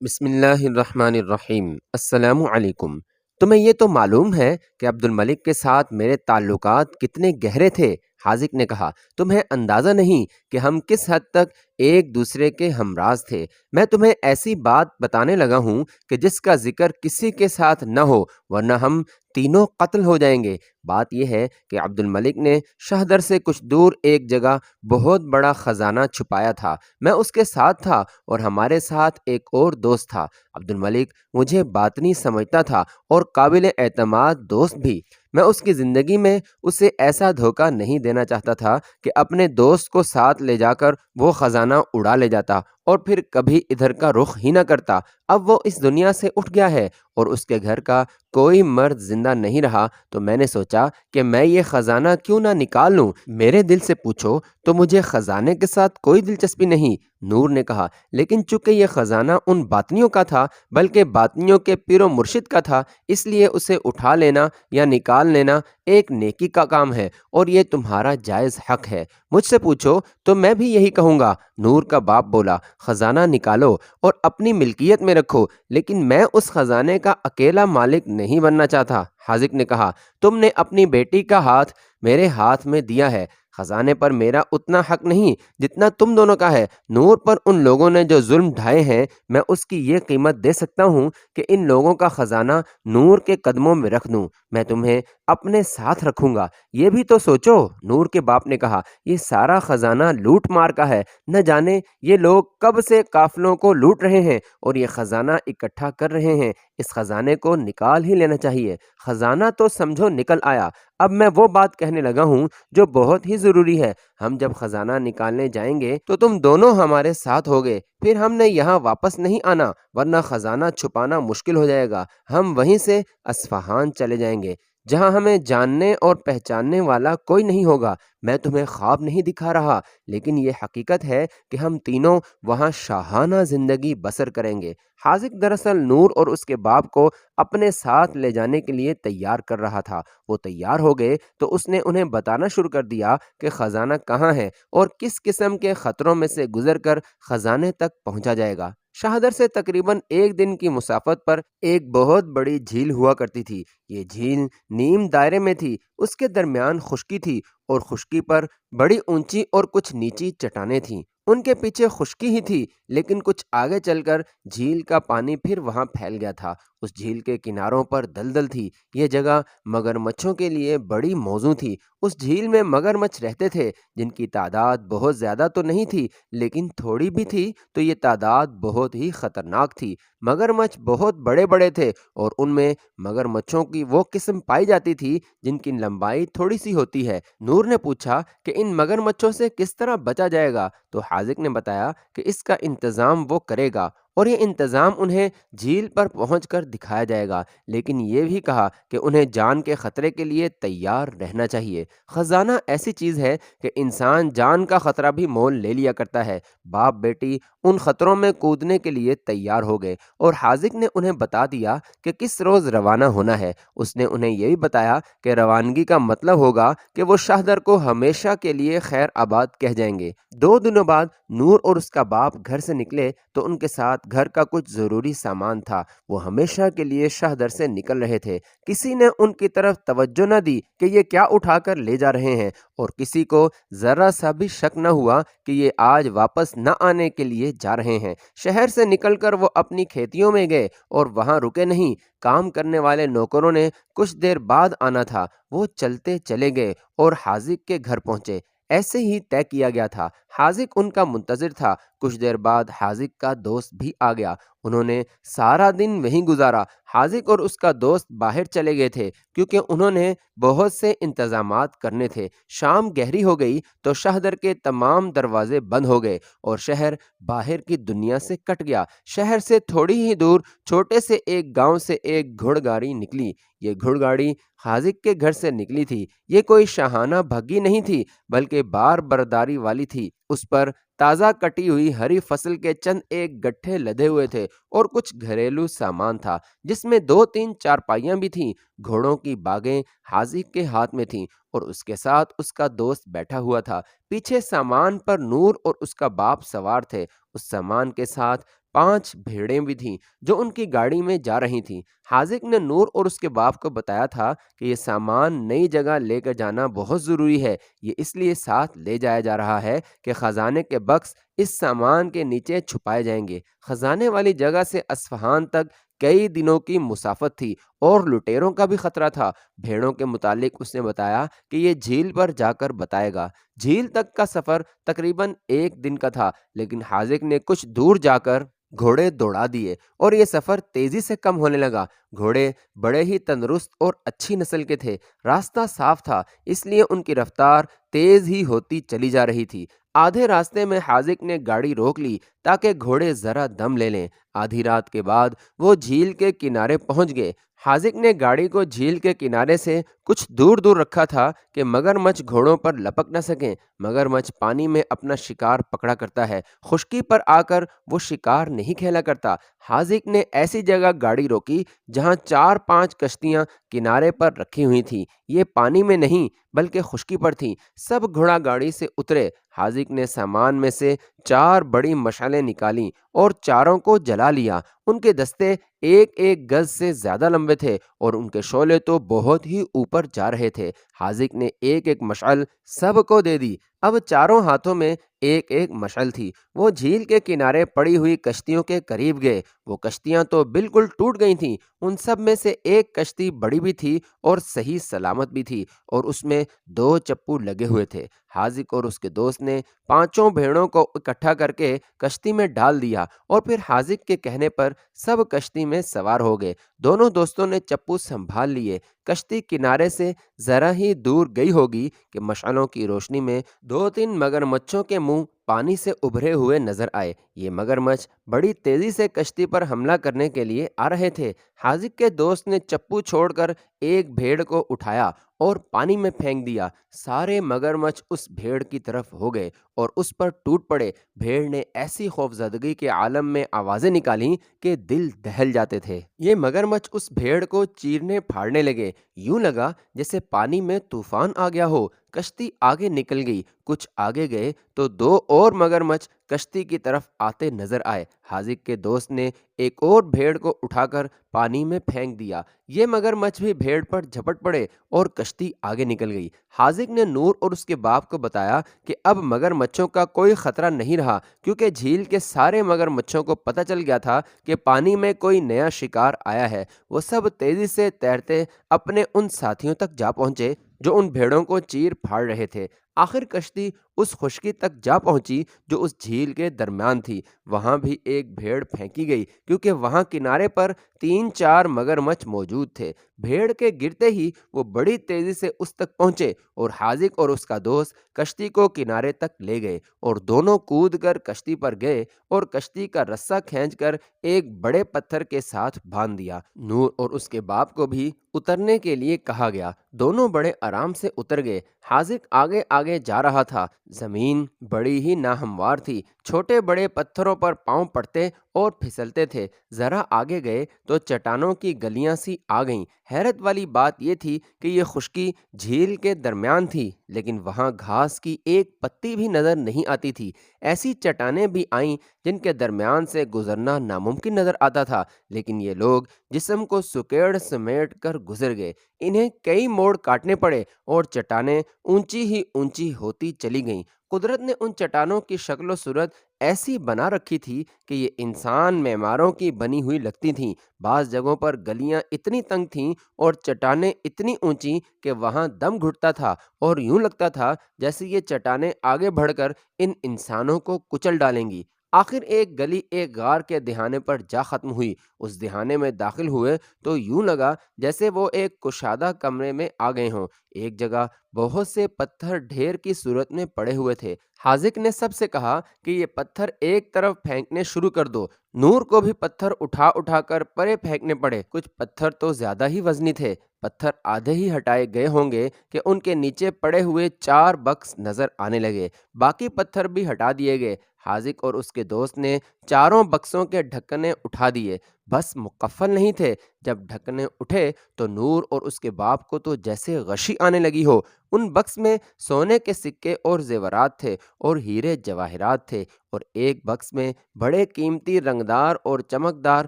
بسم اللہ الرحمن الرحیم۔ السلام علیکم۔ تمہیں یہ تو معلوم ہے کہ عبد الملک کے ساتھ میرے تعلقات کتنے گہرے تھے، حاذق نے کہا۔ تمہیں اندازہ نہیں کہ ہم کس حد تک ایک دوسرے کے ہمراز تھے۔ میں تمہیں ایسی بات بتانے لگا ہوں کہ جس کا ذکر کسی کے ساتھ نہ ہو، ورنہ ہم تینوں قتل ہو جائیں گے۔ بات یہ ہے کہ عبد الملک نے شہدر سے کچھ دور ایک جگہ بہت بڑا خزانہ چھپایا تھا۔ میں اس کے ساتھ تھا اور ہمارے ساتھ ایک اور دوست تھا۔ عبد الملک مجھے باطنی سمجھتا تھا اور قابل اعتماد دوست بھی۔ میں اس کی زندگی میں اسے ایسا دھوکہ نہیں دینا چاہتا تھا کہ اپنے دوست کو ساتھ لے جا کر وہ خزانہ اڑا لے جاتا اور پھر کبھی ادھر کا رخ ہی نہ کرتا۔ اب وہ اس دنیا سے اٹھ گیا ہے اور اس کے گھر کا کوئی مرد زندہ نہیں رہا، تو میں نے سوچا کہ میں یہ خزانہ کیوں نہ نکال لوں۔ میرے دل سے پوچھو تو مجھے خزانے کے ساتھ کوئی دلچسپی نہیں، نور نے کہا، لیکن چونکہ یہ خزانہ ان باطنیوں کا تھا، بلکہ باطنیوں کے پیر و مرشد کا تھا، اس لیے اسے اٹھا لینا یا نکال لینا ایک نیکی کا کام ہے اور یہ تمہارا جائز حق ہے۔ مجھ سے پوچھو تو میں بھی یہی کہوں گا، نور کا باپ بولا۔ خزانہ نکالو اور اپنی ملکیت میں رکھو، لیکن میں اس خزانے کا اکیلا مالک نہیں بننا چاہتا، حاذق نے کہا۔ تم نے اپنی بیٹی کا ہاتھ میرے ہاتھ میں دیا ہے، خزانے پر میرا اتنا حق نہیں جتنا تم دونوں کا ہے۔ نور پر ان لوگوں نے جو ظلم ڈھائے ہیں، میں اس کی یہ قیمت دے سکتا ہوں کہ ان لوگوں کا خزانہ نور کے قدموں میں رکھ دوں۔ میں تمہیں اپنے ساتھ رکھوں گا۔ یہ بھی تو سوچو، نور کے باپ نے کہا، یہ سارا خزانہ لوٹ مار کا ہے۔ نہ جانے یہ لوگ کب سے قافلوں کو لوٹ رہے ہیں اور یہ خزانہ اکٹھا کر رہے ہیں۔ اس خزانے کو نکال ہی لینا چاہیے۔ خزانہ تو سمجھو نکل آیا۔ اب میں وہ بات کہنے لگا ہوں جو بہت ہی ضروری ہے۔ ہم جب خزانہ نکالنے جائیں گے تو تم دونوں ہمارے ساتھ ہوگے، پھر ہم نے یہاں واپس نہیں آنا، ورنہ خزانہ چھپانا مشکل ہو جائے گا۔ ہم وہیں سے اصفہان چلے جائیں گے، جہاں ہمیں جاننے اور پہچاننے والا کوئی نہیں ہوگا۔ میں تمہیں خواب نہیں دکھا رہا، لیکن یہ حقیقت ہے کہ ہم تینوں وہاں شاہانہ زندگی بسر کریں گے۔ حاذق دراصل نور اور اس کے باپ کو اپنے ساتھ لے جانے کے لیے تیار کر رہا تھا۔ وہ تیار ہو گئے تو اس نے انہیں بتانا شروع کر دیا کہ خزانہ کہاں ہے اور کس قسم کے خطروں میں سے گزر کر خزانے تک پہنچا جائے گا۔ شہدر سے تقریباً ایک دن کی مسافت پر ایک بہت بڑی جھیل ہوا کرتی تھی۔ یہ جھیل نیم دائرے میں تھی، اس کے درمیان خشکی تھی اور خشکی پر بڑی اونچی اور کچھ نیچی چٹانیں تھیں۔ ان کے پیچھے خشکی ہی تھی، لیکن کچھ آگے چل کر جھیل کا پانی پھر وہاں پھیل گیا تھا۔ اس جھیل کے کناروں پر دلدل تھی۔ یہ جگہ مگرمچھوں کے لیے بڑی موزوں تھی۔ اس جھیل میں مگرمچھ رہتے تھے، جن کی تعداد بہت زیادہ تو نہیں تھی، لیکن تھوڑی بھی تھی تو یہ تعداد بہت ہی خطرناک تھی۔ مگرمچھ بہت بڑے بڑے تھے اور ان میں مگرمچھوں کی وہ قسم پائی جاتی تھی جن کی لمبائی تھوڑی سی ہوتی ہے۔ نور نے پوچھا کہ ان مگرمچھوں سے کس طرح بچا جائے گا، تو حاذق نے بتایا کہ اس کا انتظام وہ کرے گا اور یہ انتظام انہیں جھیل پر پہنچ کر دکھایا جائے گا، لیکن یہ بھی کہا کہ انہیں جان کے خطرے کے لیے تیار رہنا چاہیے۔ خزانہ ایسی چیز ہے کہ انسان جان کا خطرہ بھی مول لے لیا کرتا ہے۔ باپ بیٹی ان خطروں میں کودنے کے لیے تیار ہو گئے اور حاذق نے انہیں بتا دیا کہ کس روز روانہ ہونا ہے۔ اس نے انہیں یہ بھی بتایا کہ روانگی کا مطلب ہوگا کہ وہ شہدر کو ہمیشہ کے لیے خیر آباد کہہ جائیں گے۔ 2 دنوں بعد نور اور اس کا باپ گھر سے نکلے تو ان کے ساتھ گھر کا کچھ ضروری سامان تھا۔ وہ ہمیشہ کے لیے شہدر سے نکل رہے تھے۔ کسی نے ان کی طرف توجہ نہ دی کہ یہ کیا اٹھا کر لے جا رہے ہیں، اور کسی کو ذرا سا بھی شک نہ ہوا کہ یہ آج واپس نہ آنے کے لیے جا رہے ہیں۔ شہر سے نکل کر وہ اپنی کھیتیوں میں گئے اور وہاں رکے نہیں۔ کام کرنے والے نوکروں نے کچھ دیر بعد آنا تھا۔ وہ چلتے چلے گئے اور حاذق کے گھر پہنچے۔ ایسے ہی طے کیا گیا تھا۔ حاذق ان کا منتظر تھا۔ کچھ دیر بعد حاذق کا دوست بھی آ گیا۔ انہوں نے سارا دن وہیں گزارا۔ حاذق اور اس کا دوست باہر چلے گئے تھے کیونکہ انہوں نے بہت سے انتظامات کرنے تھے۔ شام گہری ہو گئی تو شہدر کے تمام دروازے بند ہو گئے اور شہر باہر کی دنیا سے کٹ گیا۔ شہر سے تھوڑی ہی دور چھوٹے سے ایک گاؤں سے ایک گھڑ گاڑی نکلی۔ یہ گھڑ گاڑی حاذق کے گھر سے نکلی تھی۔ یہ کوئی شاہانہ بھگی نہیں تھی، بلکہ بار برداری والی تھی۔ اس پر تازہ کٹی ہوئی ہری فصل کے چند ایک گٹھے لدے ہوئے تھے اور کچھ گھریلو سامان تھا، جس میں 2-3 چارپائیاں بھی تھیں۔ گھوڑوں کی باگیں حاذق کے ہاتھ میں تھیں اور اس کے ساتھ اس کا دوست بیٹھا ہوا تھا۔ پیچھے سامان پر نور اور اس کا باپ سوار تھے۔ اس سامان کے ساتھ 5 بھیڑیں بھی تھیں جو ان کی گاڑی میں جا رہی تھیں۔ حاذق نے نور اور اس کے باپ کو بتایا تھا کہ یہ سامان نئی جگہ لے کر جانا بہت ضروری ہے، یہ اس لیے ساتھ لے جایا جا رہا ہے کہ خزانے کے بکس اس سامان کے نیچے چھپائے جائیں گے۔ خزانے والی جگہ سے اصفہان تک کئی دنوں کی مسافت تھی اور لٹیروں کا بھی خطرہ تھا۔ بھیڑوں کے متعلق اس نے بتایا کہ یہ جھیل پر جا کر بتائے گا۔ جھیل تک کا سفر تقریباً 1 دن کا تھا، لیکن حاذق نے کچھ دور جا کر گھوڑے دوڑا دیے اور یہ سفر تیزی سے کم ہونے لگا۔ گھوڑے بڑے ہی تندرست اور اچھی نسل کے تھے، راستہ صاف تھا، اس لیے ان کی رفتار تیز ہی ہوتی چلی جا رہی تھی۔ آدھے راستے میں حاذق نے گاڑی روک لی تاکہ گھوڑے ذرا دم لے لیں۔ آدھی رات کے بعد وہ جھیل کے کنارے پہنچ گئے۔ حاذق نے گاڑی کو جھیل کے کنارے سے کچھ دور دور رکھا تھا کہ مگرمچھ گھوڑوں پر لپک نہ سکیں۔ مگرمچھ پانی میں اپنا شکار پکڑا کرتا ہے، خشکی پر آ کر وہ شکار نہیں کھیلا کرتا۔ حاذق نے ایسی جگہ گاڑی روکی جہاں 4-5 کشتیاں کنارے پر رکھی ہوئی تھیں۔ یہ پانی میں نہیں بلکہ خشکی پر تھیں۔ سب گھوڑا گاڑی سے اترے۔ حاذق نے سامان میں سے 4 بڑی مشعلیں نکالیں اور چاروں کو جلا لیا۔ ان کے دستے 1-1 گز سے زیادہ لمبے تھے اور ان کے شعلے تو بہت ہی اوپر جا رہے تھے۔ حاذق نے ایک ایک مشعل سب کو دے دی۔ اب چاروں ہاتھوں میں ایک ایک مشعل تھی۔ وہ جھیل کے کنارے پڑی ہوئی کشتیوں کے قریب گئے۔ وہ کشتیاں تو بالکل ٹوٹ گئی تھیں۔ ان سب میں سے ایک کشتی بڑی بھی تھی اور صحیح سلامت بھی تھی اور اس میں 2 چپو لگے ہوئے تھے۔ حاذق اور اس کے دوست نے 5 بھیڑوں کو اکٹھا کر کے کشتی میں ڈال دیا اور پھر حاذق کے کہنے پر سب کشتی میں سوار ہو گئے۔ دونوں دوستوں نے چپو سنبھال لیے۔ کشتی کنارے سے ذرا ہی دور گئی ہوگی کہ مشعلوں کی روشنی میں 2-3 مگرمچھوں کے منہ پانی سے ابھرے ہوئے نظر آئے۔ یہ مگرمچھ بڑی تیزی سے کشتی پر حملہ کرنے کے لیے آ رہے تھے۔ حاذق کے دوست نے چپو چھوڑ کر ایک بھیڑ کو اٹھایا اور پانی میں پھینک دیا۔ سارے مگرمچھ اس بھیڑ کی طرف ہو گئے اور اس پر ٹوٹ پڑے۔ بھیڑ نے ایسی خوفزدگی کے عالم میں آوازیں نکالیں کہ دل دہل جاتے تھے۔ یہ مگرمچھ اس بھیڑ کو چیرنے پھاڑنے لگے۔ یوں لگا جیسے پانی میں طوفان آ گیا ہو۔ کشتی آگے نکل گئی۔ کچھ آگے گئے تو 2 اور مگرمچھ کشتی کی طرف آتے نظر آئے۔ حاذق کے دوست نے ایک اور بھیڑ کو اٹھا کر پانی میں پھینک دیا۔ یہ مگرمچھ بھی بھیڑ پر جھپٹ پڑے اور کشتی آگے نکل گئی۔ حاذق نے نور اور اس کے باپ کو بتایا کہ اب مگرمچھوں کا کوئی خطرہ نہیں رہا، کیونکہ جھیل کے سارے مگرمچھوں کو پتہ چل گیا تھا کہ پانی میں کوئی نیا شکار آیا ہے۔ وہ سب تیزی سے تیرتے اپنے ان ساتھیوں تک جا پہنچے جو ان بھیڑوں کو چیر پھاڑ رہے تھے۔ آخر کشتی اس خشکی تک جا پہنچی جو اس جھیل کے درمیان تھی۔ وہاں بھی ایک بھیڑ پھینکی گئی کیونکہ وہاں کنارے پر 3-4 مگرمچھ موجود تھے۔ بھیڑ کے گرتے ہی وہ بڑی تیزی سے اس تک پہنچے اور حاذق اور اس کا دوست کشتی کو کنارے تک لے گئے اور دونوں کود کر کشتی پر گئے اور کشتی کا رسہ کھینچ کر ایک بڑے پتھر کے ساتھ باندھ دیا۔ نور اور اس کے باپ کو بھی اترنے کے لیے کہا گیا۔ دونوں بڑے آرام سے اتر گئے۔ حاذق آگے آگے جا رہا تھا۔ زمین بڑی ہی ناہموار تھی۔ چھوٹے بڑے پتھروں پر پاؤں پڑتے اور پھسلتے تھے۔ ذرا آگے گئے تو چٹانوں کی گلیاں سی آ گئیں۔ حیرت والی بات یہ تھی کہ یہ خشکی جھیل کے درمیان تھی، لیکن وہاں گھاس کی ایک پتی بھی نظر نہیں آتی تھی۔ ایسی چٹانیں بھی آئیں جن کے درمیان سے گزرنا ناممکن نظر آتا تھا، لیکن یہ لوگ جسم کو سکیڑ سمیٹ کر گزر گئے۔ انہیں کئی موڑ کاٹنے پڑے اور چٹانیں اونچی ہی اونچی ہوتی چلی گئیں۔ قدرت نے ان چٹانوں کی شکل و صورت ایسی بنا رکھی تھی کہ یہ انسان معماروں کی بنی ہوئی لگتی تھیں۔ بعض جگہوں پر گلیاں اتنی تنگ تھیں اور چٹانیں اتنی اونچی کہ وہاں دم گھٹتا تھا اور یوں لگتا تھا جیسے یہ چٹانیں آگے بڑھ کر ان انسانوں کو کچل ڈالیں گی۔ آخر ایک گلی ایک غار کے دہانے پر جا ختم ہوئی۔ اس دہانے میں داخل ہوئے تو یوں لگا جیسے وہ ایک کشادہ کمرے میں آ گئے ہوں۔ ایک جگہ بہت سے پتھر ڈھیر کی صورت میں پڑے ہوئے تھے۔ حاذق نے سب سے کہا کہ یہ پتھر ایک طرف پھینکنے شروع کر دو۔ نور کو بھی پتھر اٹھا اٹھا کر پرے پھینکنے پڑے۔ کچھ پتھر تو زیادہ ہی وزنی تھے۔ پتھر آدھے ہی ہٹائے گئے ہوں گے کہ ان کے نیچے پڑے ہوئے 4 بکس نظر آنے لگے۔ باقی پتھر بھی ہٹا دیے گئے۔ حاذق اور اس کے دوست نے چاروں بکسوں کے ڈھکنے اٹھا دیے۔ بس مکفل نہیں تھے۔ جب ڈھکنے اٹھے تو نور اور اس کے باپ کو تو جیسے غشی آنے لگی ہو۔ ان بکس میں سونے کے سکے اور زیورات تھے اور ہیرے جواہرات تھے، اور ایک بکس میں بڑے قیمتی رنگدار اور چمکدار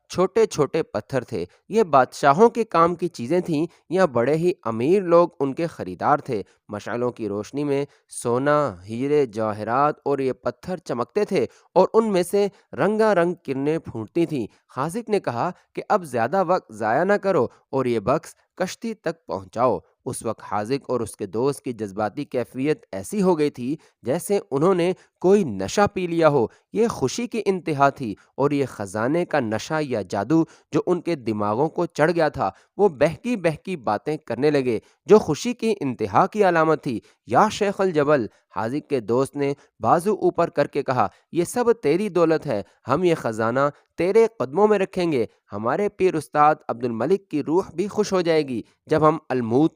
چھوٹے چھوٹے پتھر تھے۔ یہ بادشاہوں کے کام کی چیزیں تھیں یا بڑے ہی امیر لوگ ان کے خریدار تھے۔ مشعلوں کی روشنی میں سونا، ہیرے جواہرات اور یہ پتھر چمکتے تھے، اور ان میں سے رنگا رنگ کرنیں پھوٹتی تھیں۔ خازق نے کہا کہ اب زیادہ وقت ضائع نہ کرو اور یہ بکس کشتی تک پہنچاؤ۔ اس وقت حاذق اور اس کے دوست کی جذباتی کیفیت ایسی ہو گئی تھی جیسے انہوں نے کوئی نشہ پی لیا ہو۔ یہ خوشی کی انتہا تھی، اور یہ خزانے کا نشہ یا جادو جو ان کے دماغوں کو چڑھ گیا تھا۔ وہ بہکی بہکی باتیں کرنے لگے جو خوشی کی انتہا کی علامت تھی۔ یا شیخ الجبل، حاذق کے دوست نے بازو اوپر کر کے کہا، یہ سب تیری دولت ہے، ہم یہ خزانہ تیرے قدموں میں رکھیں گے۔ ہمارے پیر استاد عبد الملک کی روح بھی خوش ہو جائے گی جب ہم الموت۔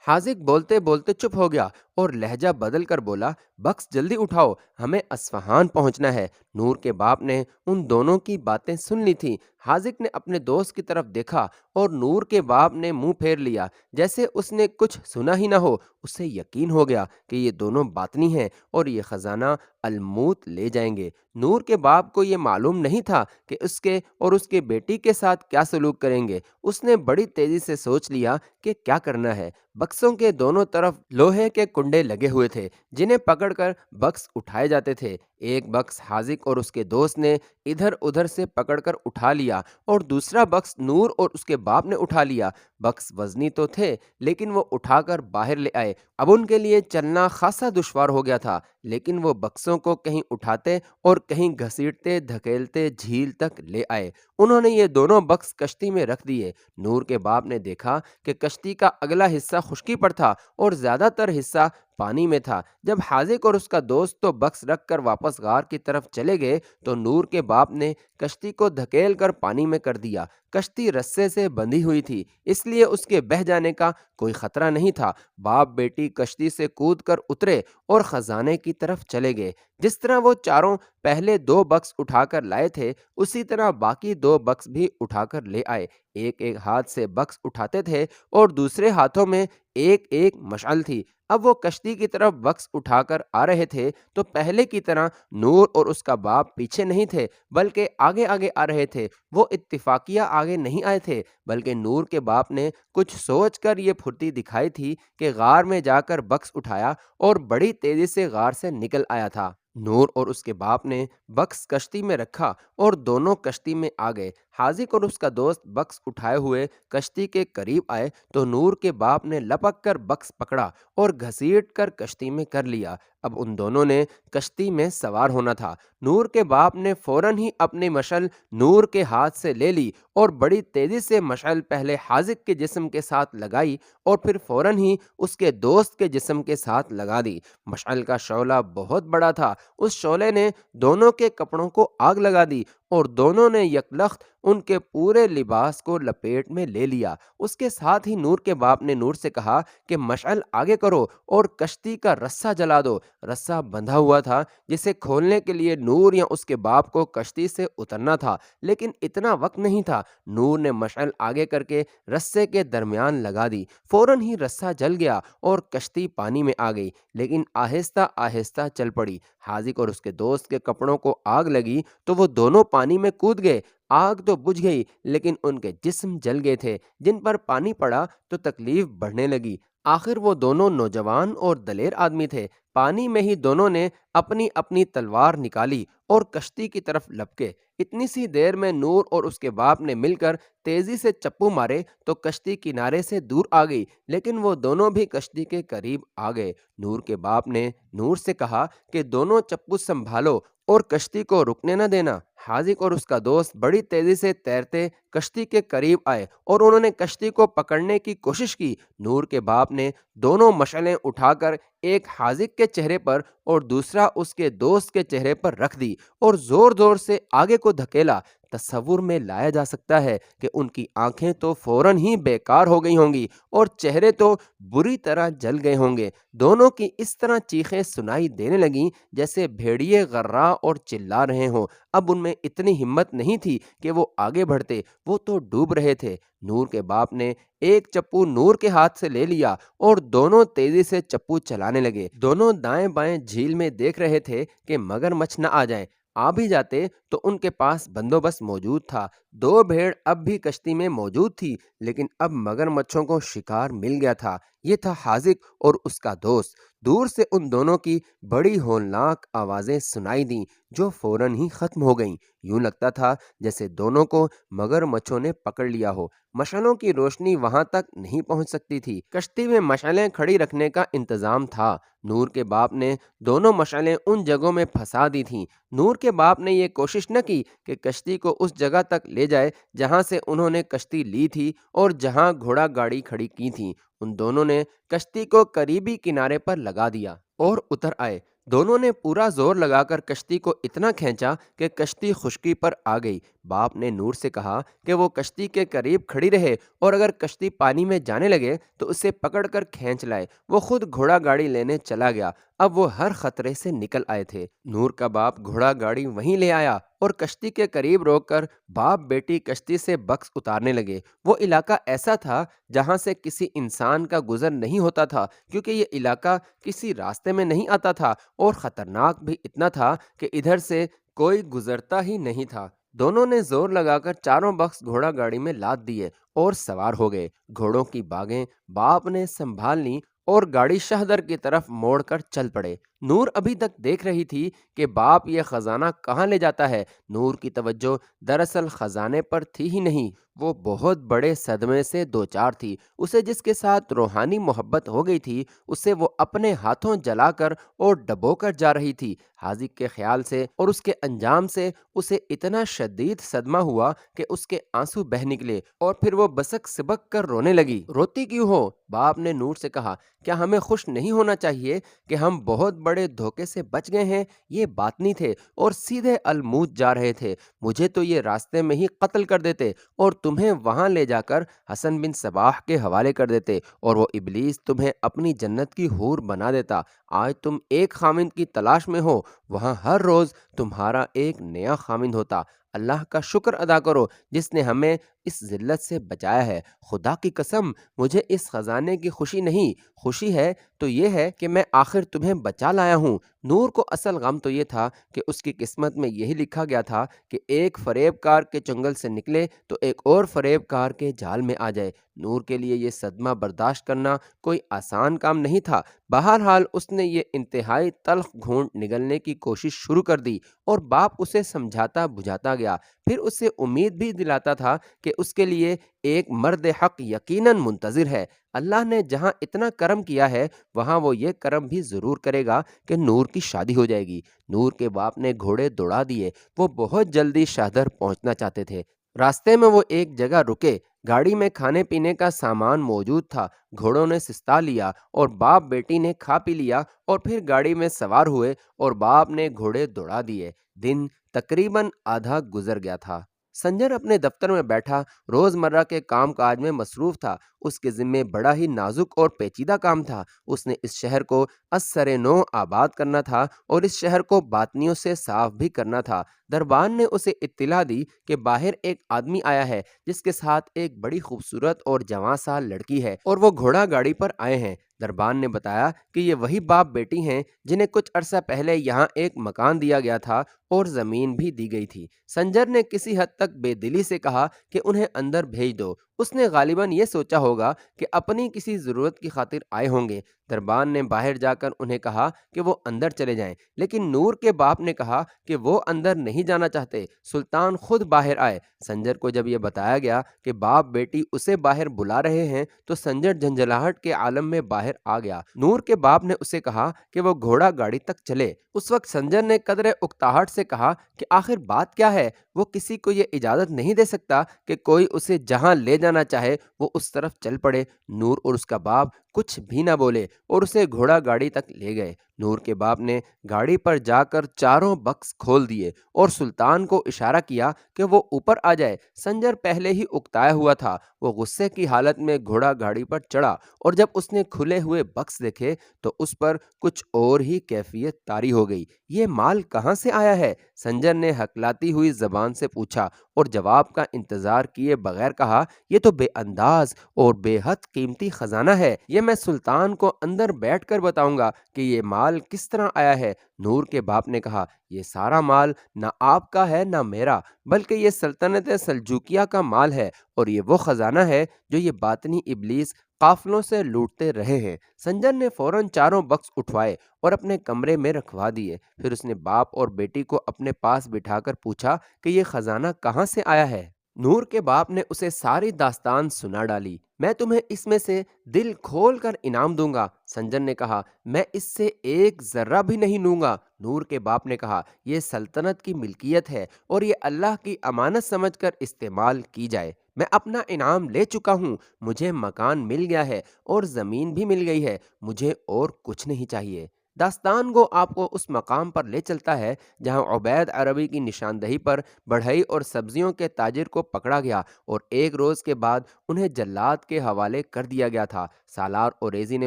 حاذق بولتے بولتے چپ ہو گیا اور لہجہ بدل کر بولا، بکس جلدی اٹھاؤ، ہمیں اصفہان پہنچنا ہے۔ نور کے باپ نے ان دونوں کی باتیں سن لی تھی۔ حاذق نے اپنے دوست کی طرف دیکھا اور نور کے باپ نے منہ پھیر لیا جیسے اس نے کچھ سنا ہی نہ ہو۔ اسے یقین ہو گیا کہ یہ دونوں باطنی ہیں اور یہ خزانہ الموت لے جائیں گے۔ نور کے باپ کو یہ معلوم نہیں تھا کہ اس کے اور اس کے بیٹی کے ساتھ کیا سلوک کریں گے۔ اس نے بڑی تیزی سے سوچ لیا کہ کیا کرنا ہے۔ بکسوں کے دونوں طرف لوہے کے کنڈے لگے ہوئے تھے جنہیں پکڑ کر بکس اٹھائے جاتے تھے۔ ایک بکس حاذق اور اس کے دوست نے ادھر ادھر سے پکڑ کر اٹھا لیا اور دوسرا بکس نور اور اس کے باپ نے اٹھا لیا۔ بکس وزنی تو تھے لیکن وہ اٹھا کر باہر لے آئے۔ اب ان کے لیے چلنا خاصا دشوار ہو گیا تھا، لیکن وہ بکسوں کو کہیں اٹھاتے اور کہیں گھسیٹتے دھکیلتے جھیل تک لے آئے۔ انہوں نے یہ دونوں بکس کشتی میں رکھ دیے۔ نور کے باپ نے دیکھا کہ کشتی کا اگلا حصہ خشکی پر تھا اور زیادہ تر حصہ پانی میں تھا۔ جب حاذق اور اس کا دوست تو بکس رکھ کر واپس غار کی طرف چلے گئے تو نور کے باپ نے کشتی کو دھکیل کر پانی میں کر دیا۔ کشتی رسے سے بندھی ہوئی تھی، اس لیے اس کے بہہ جانے کا کوئی خطرہ نہیں تھا۔ باپ بیٹی کشتی سے کود کر اترے اور خزانے کی طرف چلے گئے۔ جس طرح وہ چاروں پہلے دو بکس اٹھا کر لائے تھے، اسی طرح باقی دو بکس بھی اٹھا کر لے آئے۔ ایک ایک ہاتھ سے بکس اٹھاتے تھے اور دوسرے ہاتھوں میں ایک ایک مشعل تھی۔ اب وہ کشتی کی طرف بکس اٹھا کر آ رہے تھے تو پہلے کی طرح نور اور اس کا باپ پیچھے نہیں تھے بلکہ آگے آگے آ رہے تھے۔ وہ اتفاقیہ آگے نہیں آئے تھے بلکہ نور کے باپ نے کچھ سوچ کر یہ پھرتی دکھائی تھی کہ غار میں جا کر بکس اٹھایا اور بڑی تیزی سے غار سے نکل آیا تھا۔ نور اور اس کے باپ نے بکس کشتی میں رکھا اور دونوں کشتی میں آ گئے۔ حاذق اور اس کا دوست بکس اٹھائے ہوئے کشتی کے قریب آئے تو نور کے باپ نے لپک کر بکس پکڑا اور گھسیٹ کر کشتی میں کر لیا۔ اب ان دونوں نے کشتی میں سوار ہونا تھا۔ نور کے باپ نے فوراً ہی اپنی مشعل نور کے ہاتھ سے لے لی اور بڑی تیزی سے مشعل پہلے حاذق کے جسم کے ساتھ لگائی اور پھر فوراً ہی اس کے دوست کے جسم کے ساتھ لگا دی۔ مشعل کا شعلہ بہت بڑا تھا، اس شعلے نے دونوں کے کپڑوں کو آگ لگا دی اور دونوں نے یکلخت ان کے پورے لباس کو لپیٹ میں لے لیا۔ اس کے ساتھ ہی نور کے باپ نے نور سے کہا کہ مشعل آگے کرو اور کشتی کا رسہ جلا دو۔ رسہ بندھا ہوا تھا جسے کھولنے کے لیے نور یا اس کے باپ کو کشتی سے اترنا تھا، لیکن اتنا وقت نہیں تھا۔ نور نے مشعل آگے کر کے رسے کے درمیان لگا دی۔ فوراً ہی رسہ جل گیا اور کشتی پانی میں آ گئی، لیکن آہستہ آہستہ چل پڑی۔ حاذق اور اس کے دوست کے کپڑوں کو آگ لگی تو وہ دونوں پانی میں کود گئے۔ آگ تو بجھ گئی لیکن ان کے جسم جل گئے تھے، جن پر پانی پڑا تو تکلیف بڑھنے لگی۔ آخر وہ دونوں نوجوان اور دلیر آدمی تھے۔ پانی میں ہی دونوں نے اپنی اپنی تلوار نکالی اور کشتی کی طرف لپکے۔ اتنی سی دیر میں نور اور اس کے باپ نے مل کر تیزی سے چپو مارے تو کشتی کنارے سے دور آ گئی، لیکن وہ دونوں بھی کشتی کے قریب آ گئے۔ نور کے باپ نے نور سے کہا کہ دونوں چپو سنبھالو اور کشتی کو رکنے نہ دینا۔ حاذق اور اس کا دوست بڑی تیزی سے تیرتے کشتی کے قریب آئے اور انہوں نے کشتی کو پکڑنے کی کوشش کی۔ نور کے باپ نے دونوں مشعلیں اٹھا کر ایک حاذق کے چہرے پر اور دوسرا اس کے دوست کے چہرے پر رکھ دی اور زور زور سے آگے کو دھکیلا تصور میں لایا جا سکتا ہے کہ ان کی آنکھیں تو فوراً ہی بیکار ہو گئی ہوں گی اور چہرے تو بری طرح جل گئے ہوں گے۔ دونوں کی اس طرح چیخیں سنائی دینے لگیں جیسے بھیڑیے غرا اور چلا رہے ہوں۔ اب ان میں اتنی ہمت نہیں تھی کہ وہ آگے بڑھتے، وہ تو ڈوب رہے تھے۔ نور کے باپ نے ایک چپو نور کے ہاتھ سے لے لیا اور دونوں تیزی سے چپو چلانے لگے۔ دونوں دائیں بائیں جھیل میں دیکھ رہے تھے کہ مگرمچھ نہ آ جائیں۔ آ بھی جاتے تو ان کے پاس بندوبست موجود تھا۔ دو بھیڑ اب بھی کشتی میں موجود تھی، لیکن اب مگرمچھوں کو شکار مل گیا تھا۔ یہ تھا حاذق اور اس کا دوست۔ دور سے ان دونوں کی بڑی ہولناک آوازیں سنائی دیں جو فوراً ہی ختم ہو گئیں۔ یوں لگتا تھا جیسے دونوں کو مگرمچھوں نے پکڑ لیا ہو۔ مشعلوں کی روشنی وہاں تک نہیں پہنچ سکتی تھی۔ کشتی میں مشعلیں کھڑی رکھنے کا انتظام تھا۔ نور کے باپ نے دونوں مشعلیں ان جگہوں میں پھنسا دی تھیں۔ نور کے باپ نے یہ کوشش نہ کی کہ کشتی کو اس جگہ تک لے جائے جہاں سے انہوں نے کشتی لی تھی اور جہاں گھوڑا گاڑی کھڑی کی تھی۔ ان دونوں نے کشتی کو قریبی کنارے پر لگا دیا اور اتر آئے۔ دونوں نے پورا زور لگا کر کشتی کو اتنا کھینچا کہ کشتی خشکی پر آ گئی۔ باپ نے نور سے کہا کہ وہ کشتی کے قریب کھڑی رہے اور اگر کشتی پانی میں جانے لگے تو اسے پکڑ کر کھینچ لائے۔ وہ خود گھوڑا گاڑی لینے چلا گیا۔ اب وہ ہر خطرے سے نکل آئے تھے۔ نور کا باپ گھوڑا گاڑی وہیں لے آیا اور کشتی کے قریب روک کر باپ بیٹی کشتی سے بکس اتارنے لگے۔ وہ علاقہ ایسا تھا جہاں سے کسی انسان کا گزر نہیں ہوتا تھا، کیونکہ یہ علاقہ کسی راستے میں نہیں آتا تھا اور خطرناک بھی اتنا تھا کہ ادھر سے کوئی گزرتا ہی نہیں تھا۔ دونوں نے زور لگا کر چاروں بکس گھوڑا گاڑی میں لاد دیے اور سوار ہو گئے۔ گھوڑوں کی باگیں باپ نے سنبھال لیں اور گاڑی شہدر کی طرف موڑ کر چل پڑے۔ نور ابھی تک دیکھ رہی تھی کہ باپ یہ خزانہ کہاں لے جاتا ہے۔ نور کی توجہ دراصل خزانے پر تھی ہی نہیں، وہ بہت بڑے صدمے سے دوچار تھی۔ اسے جس کے ساتھ روحانی محبت ہو گئی تھی اسے وہ اپنے ہاتھوں جلا کر اور ڈبو کر جا رہی تھی۔ حاذق کے خیال سے اور اس کے انجام سے اسے اتنا شدید صدمہ ہوا کہ اس کے آنسو بہہ نکلے اور پھر وہ بسک سبک کر رونے لگی۔ روتی کیوں ہو؟ باپ نے نور سے کہا۔ کیا ہمیں خوش نہیں ہونا چاہیے کہ ہم بہت بڑے دھوکے سے بچ گئے ہیں؟ یہ باطنی تھے اور سیدھے الموت جا رہے تھے۔ مجھے تو یہ راستے میں ہی قتل کر دیتے اور تمہیں وہاں لے جا کر حسن بن صباح کے حوالے کر دیتے اور وہ ابلیس تمہیں اپنی جنت کی حور بنا دیتا۔ آج تم ایک خامند کی تلاش میں ہو، وہاں ہر روز تمہارا ایک نیا خامند ہوتا۔ اللہ کا شکر ادا کرو جس نے ہمیں اس ذلت سے بچایا ہے۔ خدا کی قسم مجھے اس خزانے کی خوشی نہیں، خوشی ہے تو یہ ہے کہ میں آخر تمہیں بچا لایا ہوں۔ نور کو اصل غم تو یہ تھا کہ اس کی قسمت میں یہی لکھا گیا تھا کہ ایک فریب کار کے چنگل سے نکلے تو ایک اور فریب کار کے جال میں آ جائے۔ نور کے لیے یہ صدمہ برداشت کرنا کوئی آسان کام نہیں تھا۔ بہرحال اس نے یہ انتہائی تلخ گھونٹ نگلنے کی کوشش شروع کر دی اور باپ اسے سمجھاتا بجھاتا گیا، پھر اسے امید بھی دلاتا تھا کہ اس کے لیے ایک مرد حق یقیناً منتظر ہے۔ اللہ نے جہاں اتنا کرم کیا ہے وہاں وہ یہ کرم بھی ضرور کرے گا کہ نور کی شادی ہو جائے گی۔ نور کے باپ نے گھوڑے دوڑا دیے۔ وہ بہت جلدی شہدر پہنچنا چاہتے تھے۔ راستے میں وہ ایک جگہ رکے۔ گاڑی میں کھانے پینے کا سامان موجود تھا۔ گھوڑوں نے سستا لیا اور باپ بیٹی نے کھا پی لیا اور پھر گاڑی میں سوار ہوئے اور باپ نے گھوڑے دوڑا دیے۔ دن تقریباً آدھا گزر گیا تھا۔ سنجر اپنے دفتر میں بیٹھا روزمرہ کے کام کاج میں مصروف تھا۔ اس کے ذمے بڑا ہی نازک اور پیچیدہ کام تھا۔ اس نے اس شہر کو از سر نو آباد کرنا تھا اور اس شہر کو باطنیوں سے صاف بھی کرنا تھا۔ دربان نے اسے اطلاع دی کہ باہر ایک آدمی آیا ہے جس کے ساتھ ایک بڑی خوبصورت اور جوان سال لڑکی ہے اور وہ گھوڑا گاڑی پر آئے ہیں۔ دربان نے بتایا کہ یہ وہی باپ بیٹی ہیں جنہیں کچھ عرصہ پہلے یہاں ایک مکان دیا گیا تھا اور زمین بھی دی گئی تھی۔ سنجر نے کسی حد تک بے دلی سے کہا کہ انہیں اندر بھیج دو۔ اس نے غالباً یہ سوچا ہوگا کہ اپنی کسی ضرورت کی خاطر آئے ہوں گے۔ دربان نے باہر جا کر انہیں کہا کہ وہ اندر چلے جائیں، لیکن نور کے باپ نے کہا کہ وہ اندر نہیں جانا چاہتے، سلطان خود باہر آئے۔ سنجر کو جب یہ بتایا گیا کہ باپ بیٹی اسے باہر بلا رہے ہیں تو سنجر جھنجھلاہٹ کے عالم میں باہر آ گیا۔ نور کے باپ نے اسے کہا کہ وہ گھوڑا گاڑی تک چلے۔ اس وقت سنجر نے قدرے اکتاہٹ سے کہا کہ آخر بات کیا ہے؟ وہ کسی کو یہ اجازت نہیں دے سکتا کہ کوئی اسے جہاں لے جانا چاہے وہ اس طرف چل پڑے۔ نور اور اس کا باپ کچھ بھی نہ بولے اور اسے گھوڑا گاڑی تک لے گئے۔ نور کے باپ نے گاڑی پر جا کر چاروں بکس کھول دیے اور سلطان کو اشارہ کیا کہ وہ اوپر آ جائے۔ سنجر پہلے ہی اکتایا ہوا تھا، وہ غصے کی حالت میں گھوڑا گاڑی پر چڑھا اور جب اس نے کھلے ہوئے بکس دیکھے تو اس پر کچھ اور ہی کیفیت طاری ہو گئی۔ یہ مال کہاں سے آیا ہے؟ سنجر نے ہکلاتی ہوئی زبان سے پوچھا اور جواب کا انتظار کیے بغیر کہا، یہ تو بے انداز اور بے حد قیمتی خزانہ ہے، یہ میں سلطان کو اندر بیٹھ کر بتاؤں گا کہ یہ مال کس طرح آیا ہے۔ نور کے باپ نے کہا، یہ سارا مال نہ آپ کا ہے نہ میرا، بلکہ یہ سلطنت سلجوکیہ کا مال ہے اور یہ وہ خزانہ ہے جو یہ باطنی ابلیس قافلوں سے لوٹتے رہے ہیں۔ سنجر نے فوراً چاروں بکس اٹھوائے اور اپنے کمرے میں رکھوا دیے۔ پھر اس نے باپ اور بیٹی کو اپنے پاس بٹھا کر پوچھا کہ یہ خزانہ کہاں سے آیا ہے۔ نور کے باپ نے اسے ساری داستان سنا ڈالی۔ میں تمہیں اس میں سے دل کھول کر انعام دوں گا۔ سنجر نے کہا، میں اس سے ایک ذرہ بھی نہیں لوں گا۔ نور کے باپ نے کہا، یہ سلطنت کی ملکیت ہے اور یہ اللہ کی امانت سمجھ کر استعمال کی جائے۔ میں اپنا انعام لے چکا ہوں، مجھے مکان مل گیا ہے اور زمین بھی مل گئی ہے، مجھے اور کچھ نہیں چاہیے۔ داستان کو آپ کو اس مقام پر لے چلتا ہے جہاں عبید عربی کی نشاندہی پر بڑھئی اور سبزیوں کے تاجر کو پکڑا گیا اور ایک روز کے بعد انہیں جلاد کے حوالے کر دیا گیا تھا۔ سالار اوریزی نے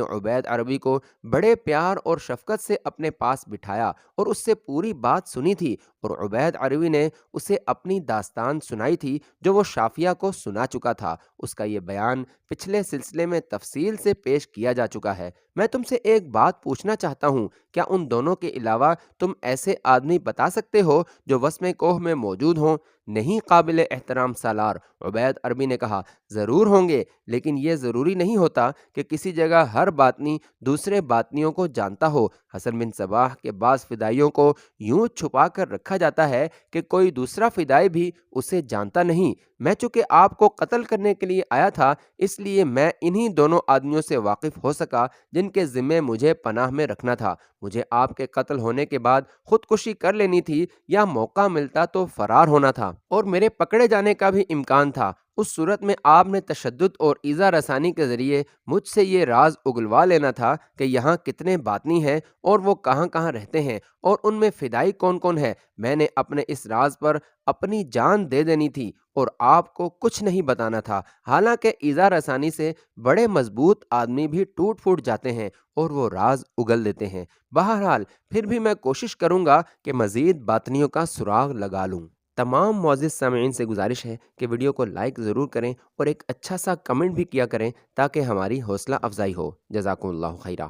عبید عربی کو بڑے پیار اور شفقت سے اپنے پاس بٹھایا اور اس سے پوری بات سنی تھی، اور عبید عربی نے اسے اپنی داستان سنائی تھی جو وہ شافیہ کو سنا چکا تھا۔ اس کا یہ بیان پچھلے سلسلے میں تفصیل سے پیش کیا جا چکا ہے۔ میں تم سے ایک بات پوچھنا چاہتا ہوں، کیا ان دونوں کے علاوہ تم ایسے آدمی بتا سکتے ہو جو وسم کوہ میں موجود ہوں؟ نہیں قابل احترام سالار، عبید عربی نے کہا، ضرور ہوں گے، لیکن یہ ضروری نہیں ہوتا کہ کسی جگہ ہر باطنی دوسرے باطنیوں کو جانتا ہو۔ حسن بن صباح کے بعض فدائیوں کو یوں چھپا کر رکھا جاتا ہے کہ کوئی دوسرا فدائی بھی اسے جانتا نہیں۔ میں چونکہ آپ کو قتل کرنے کے لیے آیا تھا، اس لیے میں انہی دونوں آدمیوں سے واقف ہو سکا جن کے ذمے مجھے پناہ میں رکھنا تھا۔ مجھے آپ کے قتل ہونے کے بعد خودکشی کر لینی تھی یا موقع ملتا تو فرار ہونا تھا، اور میرے پکڑے جانے کا بھی امکان تھا۔ اس صورت میں آپ نے تشدد اور ایذا رسانی کے ذریعے مجھ سے یہ راز اگلوا لینا تھا کہ یہاں کتنے باطنی ہیں اور وہ کہاں کہاں رہتے ہیں اور ان میں فدائی کون کون ہے۔ میں نے اپنے اس راز پر اپنی جان دے دینی تھی اور آپ کو کچھ نہیں بتانا تھا۔ حالانکہ ایذا رسانی سے بڑے مضبوط آدمی بھی ٹوٹ پھوٹ جاتے ہیں اور وہ راز اگل دیتے ہیں۔ بہرحال پھر بھی میں کوشش کروں گا کہ مزید باطنیوں کا سراغ لگا لوں۔ تمام معزز سامعین سے گزارش ہے کہ ویڈیو کو لائک ضرور کریں اور ایک اچھا سا کمنٹ بھی کیا کریں تاکہ ہماری حوصلہ افزائی ہو۔ جزاکم اللہ خیرہ۔